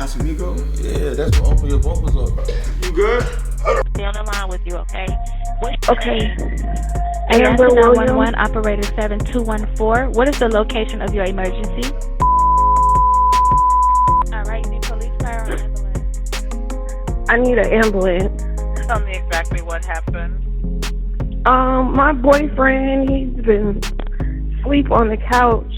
Casamigo? Yeah, that's what open your vocals up. You good? Stay on the line with you, okay? Okay. Amber 911, operator 7214. What is the location of your emergency? Alright, you need police, fire, or ambulance? I need an ambulance. Tell me exactly what happened. My boyfriend, he's been asleep on the couch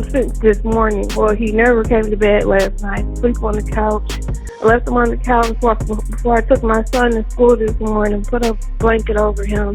since this morning. Well, he never came to bed last night. Sleep on the couch. I left him on the couch before I took my son to school this morning, put a blanket over him.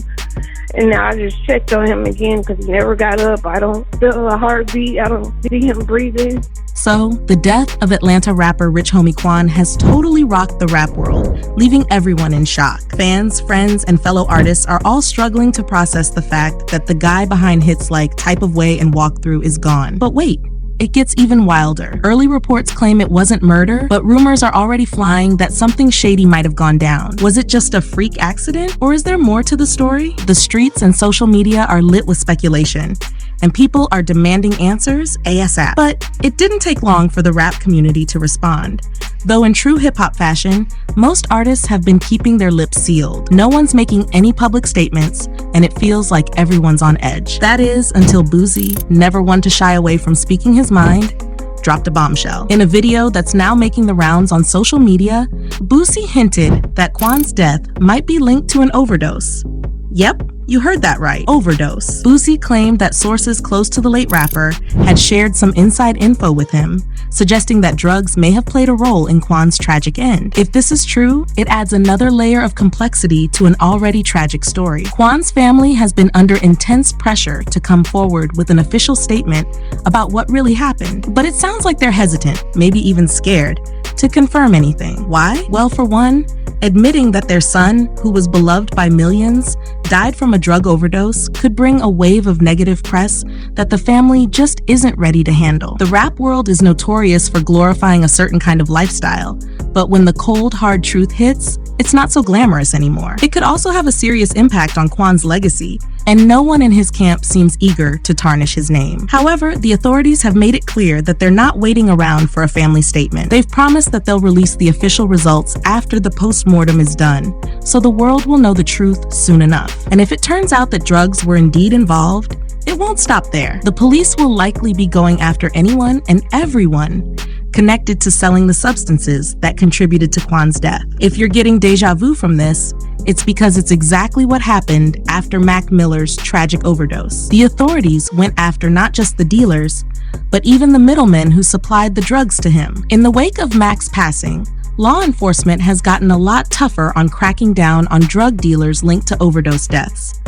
And now I just checked on him again because he never got up. I don't feel a heartbeat. I don't see him breathing. So, the death of Atlanta rapper Rich Homie Quan has totally rocked the rap world, leaving everyone in shock. Fans, friends, and fellow artists are all struggling to process the fact that the guy behind hits like Type of Way and Walk Through is gone. But wait, it gets even wilder. Early reports claim it wasn't murder, but rumors are already flying that something shady might have gone down. Was it just a freak accident, or is there more to the story? The streets and social media are lit with speculation, and people are demanding answers ASAP. But it didn't take long for the rap community to respond. Though in true hip-hop fashion, most artists have been keeping their lips sealed. No one's making any public statements, and it feels like everyone's on edge. That is, until Boosie, never one to shy away from speaking his mind, dropped a bombshell. In a video that's now making the rounds on social media, Boosie hinted that Quan's death might be linked to an overdose. Yep, you heard that right, overdose. Boosie claimed that sources close to the late rapper had shared some inside info with him, suggesting that drugs may have played a role in Quan's tragic end. If this is true, it adds another layer of complexity to an already tragic story. Quan's family has been under intense pressure to come forward with an official statement about what really happened, but it sounds like they're hesitant, maybe even scared, to confirm anything. Why? Well, for one, admitting that their son, who was beloved by millions, died from a drug overdose could bring a wave of negative press that the family just isn't ready to handle. The rap world is notorious for glorifying a certain kind of lifestyle, but when the cold, hard truth hits, it's not so glamorous anymore. It could also have a serious impact on Quan's legacy, and no one in his camp seems eager to tarnish his name. However, the authorities have made it clear that they're not waiting around for a family statement. They've promised that they'll release the official results after the post-mortem is done, so the world will know the truth soon enough. And if it turns out that drugs were indeed involved, it won't stop there. The police will likely be going after anyone and everyone connected to selling the substances that contributed to Quan's death. If you're getting deja vu from this, it's because it's exactly what happened after Mac Miller's tragic overdose. The authorities went after not just the dealers, but even the middlemen who supplied the drugs to him. In the wake of Mac's passing, law enforcement has gotten a lot tougher on cracking down on drug dealers linked to overdose deaths.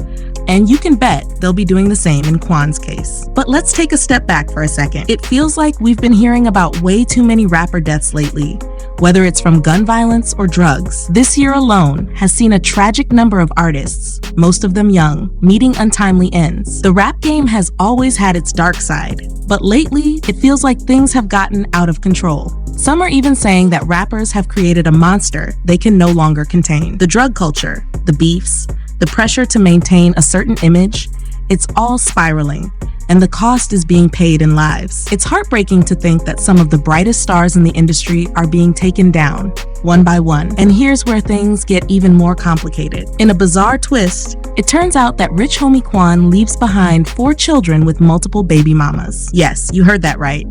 And you can bet they'll be doing the same in Quan's case. But let's take a step back for a second. It feels like we've been hearing about way too many rapper deaths lately, whether it's from gun violence or drugs. This year alone has seen a tragic number of artists, most of them young, meeting untimely ends. The rap game has always had its dark side, but lately it feels like things have gotten out of control. Some are even saying that rappers have created a monster they can no longer contain. The drug culture, the beefs, the pressure to maintain a certain image, it's all spiraling, and the cost is being paid in lives. It's heartbreaking to think that some of the brightest stars in the industry are being taken down, one by one. And here's where things get even more complicated. In a bizarre twist, it turns out that Rich Homie Quan leaves behind 4 children with multiple baby mamas. Yes, you heard that right.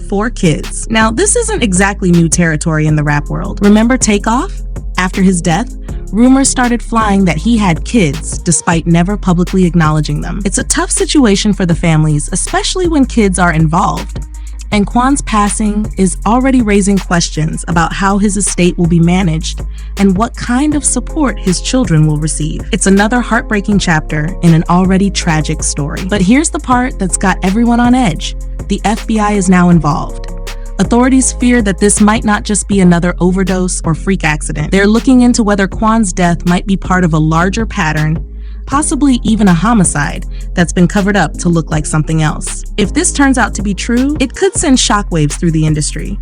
4 kids. Now, this isn't exactly new territory in the rap world. Remember Takeoff? After his death, rumors started flying that he had kids, despite never publicly acknowledging them. It's a tough situation for the families, especially when kids are involved. And Quan's passing is already raising questions about how his estate will be managed and what kind of support his children will receive. It's another heartbreaking chapter in an already tragic story. But here's the part that's got everyone on edge. The FBI is now involved. Authorities fear that this might not just be another overdose or freak accident. They're looking into whether Quan's death might be part of a larger pattern, possibly even a homicide that's been covered up to look like something else. If this turns out to be true, it could send shockwaves through the industry.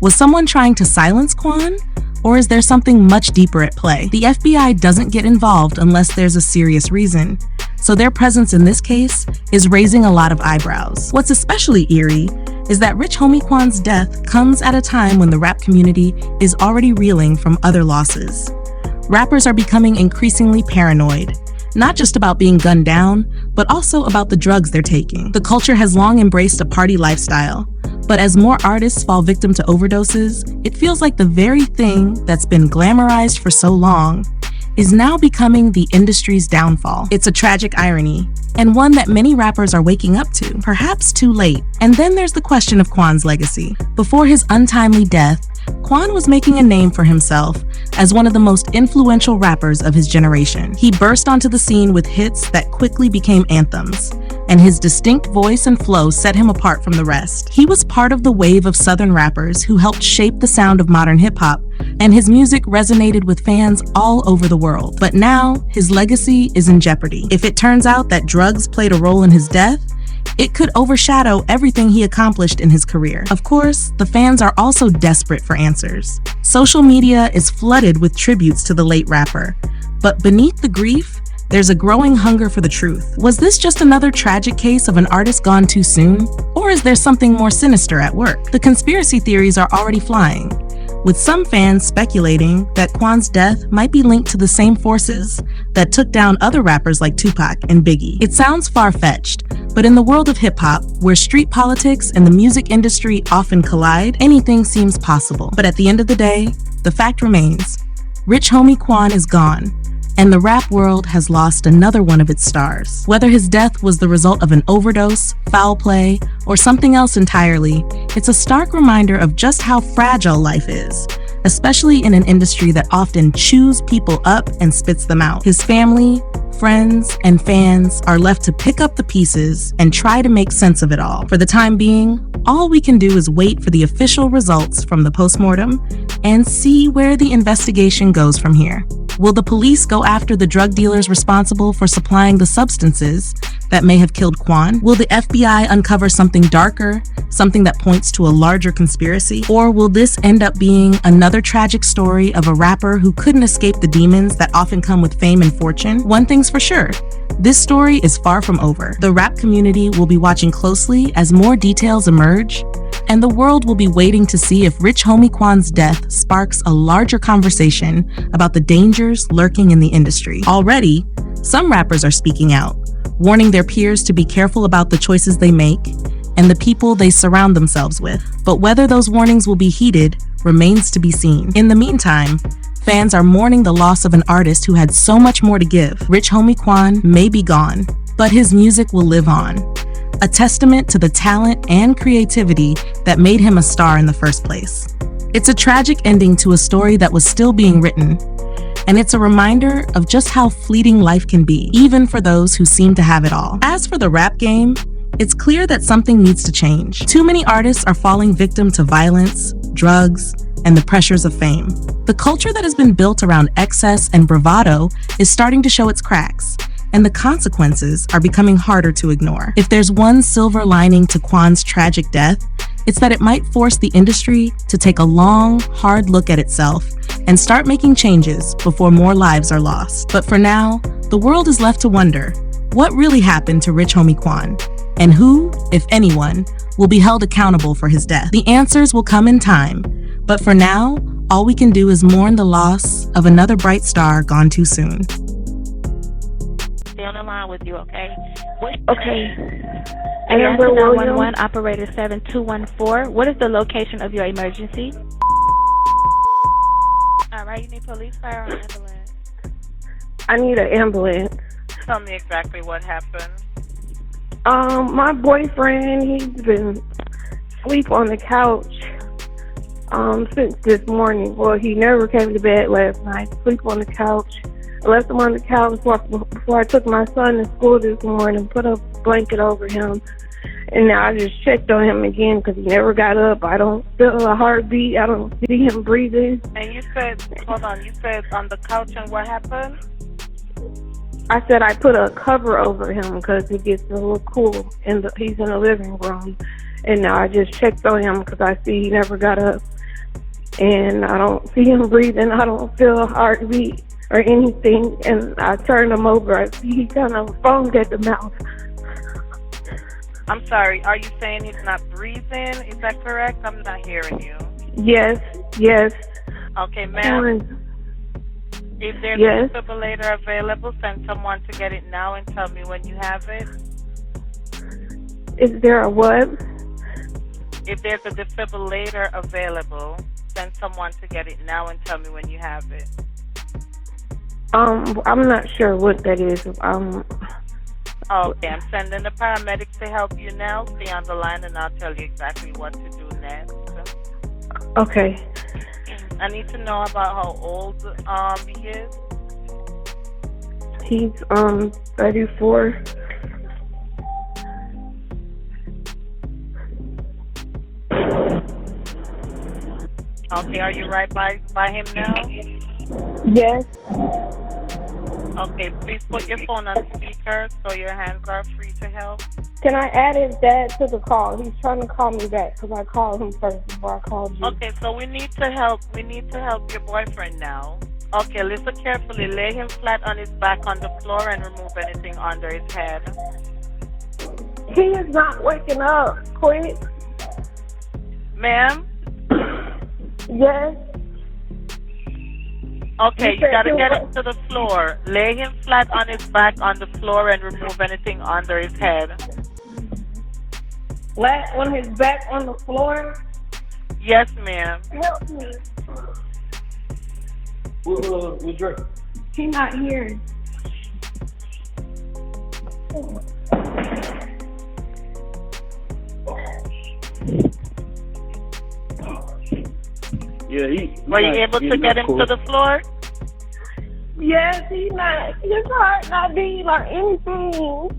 Was someone trying to silence Quan? Or is there something much deeper at play? The FBI doesn't get involved unless there's a serious reason, so their presence in this case is raising a lot of eyebrows. What's especially eerie is that Rich Homie Quan's death comes at a time when the rap community is already reeling from other losses. Rappers are becoming increasingly paranoid, not just about being gunned down, but also about the drugs they're taking. The culture has long embraced a party lifestyle, but as more artists fall victim to overdoses, it feels like the very thing that's been glamorized for so long is now becoming the industry's downfall. It's a tragic irony, and one that many rappers are waking up to, perhaps too late. And then there's the question of Quan's legacy. Before his untimely death, Quan was making a name for himself as one of the most influential rappers of his generation. He burst onto the scene with hits that quickly became anthems, and his distinct voice and flow set him apart from the rest. He was part of the wave of Southern rappers who helped shape the sound of modern hip-hop, and his music resonated with fans all over the world. But now, his legacy is in jeopardy. If it turns out that drugs played a role in his death, it could overshadow everything he accomplished in his career. Of course, the fans are also desperate for answers. Social media is flooded with tributes to the late rapper, but beneath the grief, there's a growing hunger for the truth. Was this just another tragic case of an artist gone too soon? Or is there something more sinister at work? The conspiracy theories are already flying, with some fans speculating that Quan's death might be linked to the same forces that took down other rappers like Tupac and Biggie. It sounds far-fetched, but in the world of hip-hop, where street politics and the music industry often collide, anything seems possible. But at the end of the day, the fact remains, Rich Homie Quan is gone, and the rap world has lost another one of its stars. Whether his death was the result of an overdose, foul play, or something else entirely, it's a stark reminder of just how fragile life is, especially in an industry that often chews people up and spits them out. His family, friends, and fans are left to pick up the pieces and try to make sense of it all. For the time being, all we can do is wait for the official results from the postmortem and see where the investigation goes from here. Will the police go after the drug dealers responsible for supplying the substances that may have killed Quan? Will the FBI uncover something darker, something that points to a larger conspiracy? Or will this end up being another tragic story of a rapper who couldn't escape the demons that often come with fame and fortune? One thing's for sure, this story is far from over. The rap community will be watching closely as more details emerge, and the world will be waiting to see if Rich Homie Quan's death sparks a larger conversation about the dangers lurking in the industry. Already, some rappers are speaking out, warning their peers to be careful about the choices they make and the people they surround themselves with. But whether those warnings will be heeded remains to be seen. In the meantime, fans are mourning the loss of an artist who had so much more to give. Rich Homie Quan may be gone, but his music will live on, a testament to the talent and creativity that made him a star in the first place. It's a tragic ending to a story that was still being written, and it's a reminder of just how fleeting life can be, even for those who seem to have it all. As for the rap game, it's clear that something needs to change. Too many artists are falling victim to violence, drugs, and the pressures of fame. The culture that has been built around excess and bravado is starting to show its cracks, and the consequences are becoming harder to ignore. If there's one silver lining to Quan's tragic death, it's that it might force the industry to take a long, hard look at itself and start making changes before more lives are lost. But for now, the world is left to wonder, what really happened to Rich Homie Quan? And who, if anyone, will be held accountable for his death? The answers will come in time, but for now, all we can do is mourn the loss of another bright star gone too soon. Stay on the line with you, okay? Okay. Atlanta Amber 911, operator 7214. What is the location of your emergency? All right, you need police, fire, or ambulance? I need an ambulance. Tell me exactly what happened. My boyfriend, he's been asleep on the couch since this morning. Well, he never came to bed last night. Sleep on the couch. I left him on the couch before I took my son to school this morning, put a blanket over him, and now I just checked on him again because he never got up. I don't feel a heartbeat. I don't see him breathing. And you said, hold on, you said on the couch, and what happened? I said I put a cover over him because it gets a little cool, and he's in the living room. And now I just checked on him because I see he never got up, and I don't see him breathing. I don't feel a heartbeat or anything, and I turned him over. I see he kind of foamed at the mouth. I'm sorry, are you saying he's not breathing? Is that correct? I'm not hearing you. Yes, yes. Okay, ma'am. If there's Yes. a defibrillator available, send someone to get it now and tell me when you have it. Is there a what? If there's a defibrillator available, send someone to get it now and tell me when you have it. I'm not sure what that is. Okay, I'm sending the paramedics to help you now. Stay on the line and I'll tell you exactly what to do next. Okay. I need to know about how old he is. He's 34. Okay, are you right by him now? Yes. Okay, please put your phone on speaker so your hands are free to help. Can I add his dad to the call? He's trying to call me back because I called him first before I called you. Okay, so we need to help your boyfriend now. Okay, listen carefully. Lay him flat on his back on the floor and remove anything under his head. He is not waking up. Quick. Ma'am? Yes. Okay, you gotta get him to the floor. Lay him flat on his back on the floor and remove anything under his head. Flat on his back on the floor? Yes, ma'am. Help me. What drink? He not here. Yeah, Were you able to get him to the floor? Yes, he not. His heart not beating or anything.